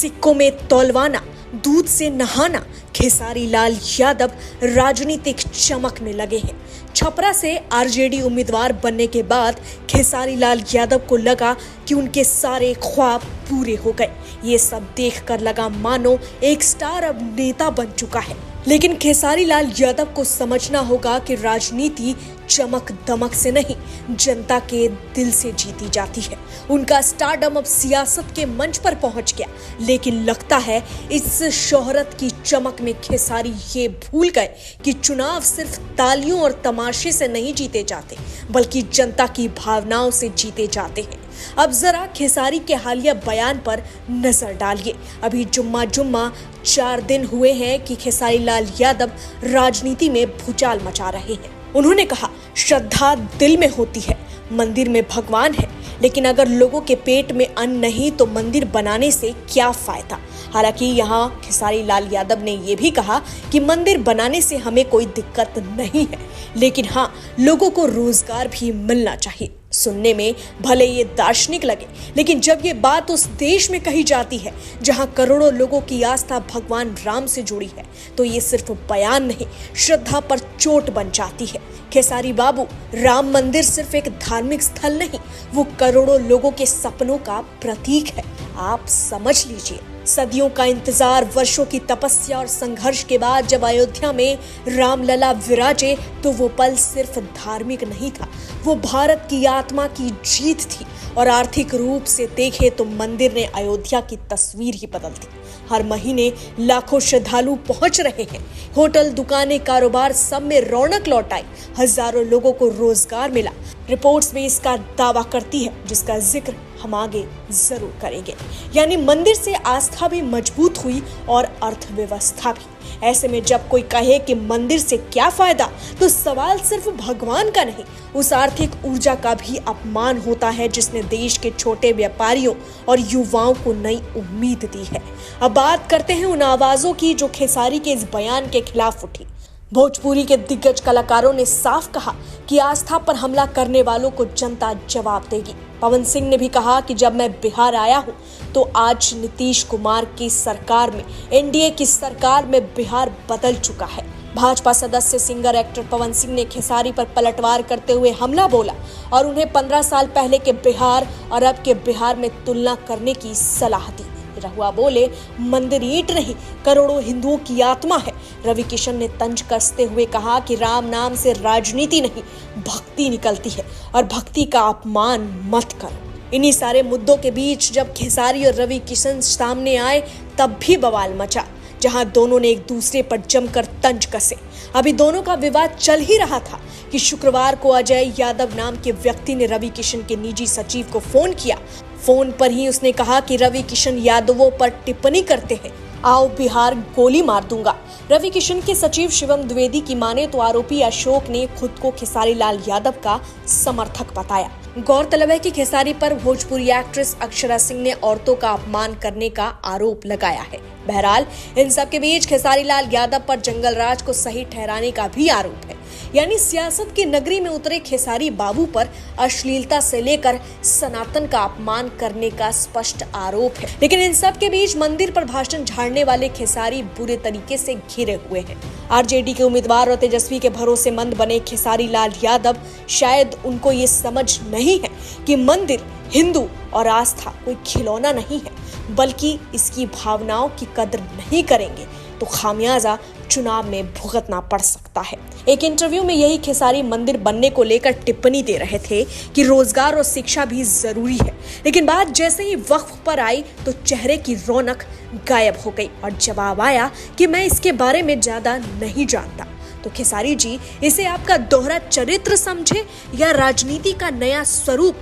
सिक्कों में तौलवाना, दूध से नहाना, खेसारी लाल यादव राजनीतिक चमक में लगे हैं। छपरा से आरजेडी उम्मीदवार बनने के बाद खेसारी लाल यादव को लगा कि उनके सारे ख्वाब पूरे हो गए। ये सब देखकर लगा मानो एक स्टार अब नेता बन चुका है। लेकिन खेसारी लाल यादव को समझना होगा कि राजनीति चमक दमक से नहीं, जनता के दिल से जीती जाती है। उनका स्टारडम अब सियासत के मंच पर पहुंच गया, लेकिन लगता है इस शोहरत की चमक में खेसारी ये भूल गए कि चुनाव सिर्फ तालियों और तमाशे से नहीं जीते जाते, बल्कि जनता की भावनाओं से जीते जाते हैं। अब जरा खेसारी के हालिया बयान पर नजर डालिए। अभी जुम्मा 4 दिन हुए हैं कि खेसारी लाल यादव राजनीति में भूचाल मचा रहे हैं। उन्होंने कहा, श्रद्धा दिल में होती है, मंदिर में भगवान है, लेकिन अगर लोगों के पेट में अन्न नहीं तो मंदिर बनाने से क्या फायदा। हालांकि यहाँ खेसारी लाल यादव ने यह भी कहा कि मंदिर बनाने से हमें कोई दिक्कत नहीं है, लेकिन हाँ, लोगों को रोजगार भी मिलना चाहिए। सुनने में भले ये दार्शनिक लगे, लेकिन जब ये बात उस देश में कही जाती है जहां करोड़ों लोगों की आस्था भगवान राम से जुड़ी है, तो ये सिर्फ बयान नहीं, श्रद्धा पर चोट बन जाती है। खेसारी बाबू, राम मंदिर सिर्फ एक धार्मिक स्थल नहीं, वो करोड़ों लोगों के सपनों का प्रतीक है। आप समझ लीजिए, सदियों का इंतजार, वर्षों की तपस्या और संघर्ष के बाद जब अयोध्या में रामलला विराजे, तो वो पल सिर्फ धार्मिक नहीं था, वो भारत की आत्मा की जीत थी। और आर्थिक रूप से देखे तो मंदिर ने अयोध्या की तस्वीर ही बदल दी। हर महीने लाखों श्रद्धालु पहुंच रहे हैं। होटल, दुकानें, कारोबार सब में रौनक लौट आई। हजारों लोगों को रोजगार मिला। रिपोर्ट्स में इसका दावा करती है, जिसका जिक्र हम आगे जरूर करेंगे। यानी मंदिर से आस्था भी मजबूत हुई और अर्थव्यवस्था भी। ऐसे में जब कोई कहे कि मंदिर से क्या फायदा, तो सवाल सिर्फ भगवान का नहीं, उस आर्थिक ऊर्जा का भी अपमान होता है जिसने देश के छोटे व्यापारियों और युवाओं को नई उम्मीद दी है। अब बात करते हैं उन आवाजों की जो खेसारी के इस बयान के खिलाफ उठी। भोजपुरी के दिग्गज कलाकारों ने साफ कहा कि आस्था पर हमला करने वालों को जनता जवाब देगी। पवन सिंह ने भी कहा कि जब मैं बिहार आया हूं, तो आज नीतीश कुमार की सरकार में, एनडीए की सरकार में बिहार बदल चुका है। भाजपा सदस्य सिंगर एक्टर पवन सिंह ने खेसारी पर पलटवार करते हुए हमला बोला और उन्हें 15 साल पहले के बिहार और अब के बिहार में तुलना करने की सलाह दी। रहुआ बोले, मंदिर ईंट नहीं, करोड़ों हिंदुओं की आत्मा है। रवि किशन ने तंज कसते हुए कहा कि राम नाम से राजनीति नहीं, भक्ति निकलती है और भक्ति का अपमान मत करो। इन्हीं सारे मुद्दों के बीच जब खेसारी और रवि किशन सामने आए, तब भी बवाल मचा, जहां दोनों ने एक दूसरे पर जमकर तंज कसे। अभी दोनों का विवाद चल ही रहा था कि शुक्रवार को अजय यादव नाम के व्यक्ति ने रवि किशन के निजी सचिव को फोन किया। फोन पर ही उसने कहा कि रवि किशन यादवों पर टिप्पणी करते हैं, आओ बिहार गोली मार दूंगा। रवि किशन के सचिव शिवम द्विवेदी की माने तो आरोपी अशोक ने खुद को खेसारी लाल यादव का समर्थक बताया। गौरतलब है कि खेसारी पर भोजपुरी एक्ट्रेस अक्षरा सिंह ने औरतों का अपमान करने का आरोप लगाया है। बहरहाल, इन सब के बीच खेसारी लाल यादव पर जंगल राज को सही ठहराने का भी आरोप है। यानी सियासत की नगरी में उतरे खेसारी बाबू पर अश्लीलता से लेकर सनातन का अपमान करने का स्पष्ट आरोप है। लेकिन इन सब के बीच मंदिर पर भाषण झाड़ने वाले खेसारी बुरे तरीके से घिरे हुए हैं। आरजेडी के उम्मीदवार और तेजस्वी के भरोसेमंद बने खेसारी लाल यादव, शायद उनको ये समझ नहीं है कि मंदिर, हिंदू और आस्था कोई खिलौना नहीं है, बल्कि इसकी भावनाओं की कदर नहीं करेंगे तो खामियाजा चुनाव में भुगतना पड़ सकता है। एक इंटरव्यू में यही खेसारी मंदिर बनने को लेकर टिप्पणी दे रहे थे कि रोजगार और शिक्षा भी जरूरी है, लेकिन बात जैसे ही वक्फ पर आई तो चेहरे की रौनक गायब हो गई और जवाब आया कि मैं इसके बारे में ज्यादा नहीं जानता। तो खेसारी जी, इसे आपका दोहरा चरित्र समझे या राजनीति का नया स्वरूप?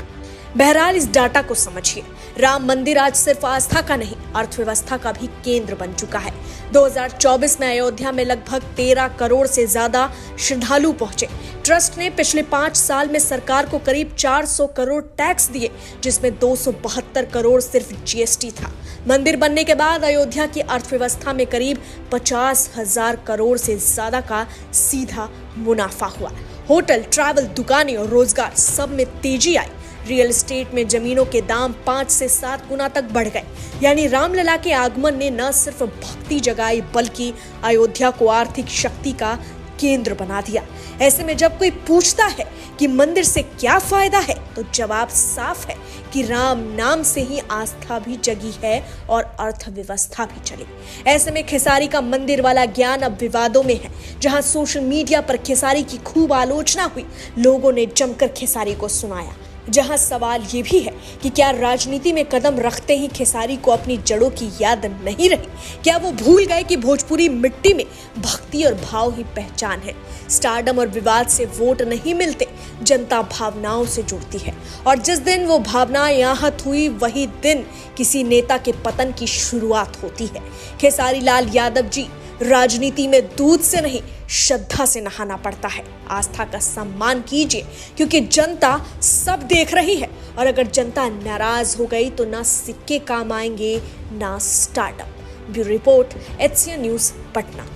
बहरहाल, इस डाटा को समझिए। राम मंदिर आज सिर्फ आस्था का नहीं, अर्थव्यवस्था का भी केंद्र बन चुका है। 2024 में अयोध्या में लगभग 13 करोड़ से ज्यादा श्रद्धालु पहुंचे। ट्रस्ट ने पिछले 5 साल में सरकार को करीब 400 करोड़ टैक्स दिए, जिसमें 272 करोड़ सिर्फ जीएसटी था। मंदिर बनने के बाद अयोध्या की अर्थव्यवस्था में करीब 50,000 करोड़ से ज्यादा का सीधा मुनाफा हुआ। होटल, ट्रैवल, दुकानें और रोजगार सब में तेजी आई। रियल एस्टेट में जमीनों के दाम 5 से 7 गुना तक बढ़ गए। यानी रामलला के आगमन ने न सिर्फ भक्ति जगाई बल्कि अयोध्या को आर्थिक शक्ति का केंद्र बना दिया। ऐसे में जब कोई पूछता है कि मंदिर से क्या फायदा है, तो जवाब साफ है कि राम नाम से ही आस्था भी जगी है और अर्थव्यवस्था भी चली। ऐसे में खेसारी का मंदिर वाला ज्ञान अब विवादों में है। जहां सोशल मीडिया पर खेसारी की खूब आलोचना हुई, लोगों ने जमकर खेसारी को सुनाया। जहां सवाल ये भी है कि क्या राजनीति में कदम रखते ही खेसारी को अपनी जड़ों की याद नहीं रही? क्या वो भूल गए कि भोजपुरी मिट्टी में भक्ति और भाव ही पहचान है? स्टारडम और विवाद से वोट नहीं मिलते, जनता भावनाओं से जुड़ती है, और जिस दिन वो भावनाएं आहत हुई वही दिन किसी नेता के पतन की शुरुआत होती है। खेसारी लाल यादव जी, राजनीति में दूध से नहीं श्रद्धा से नहाना पड़ता है। आस्था का सम्मान कीजिए, क्योंकि जनता सब देख रही है, और अगर जनता नाराज हो गई तो ना सिक्के काम आएंगे ना startup. Bureau report, HCN news, Patna.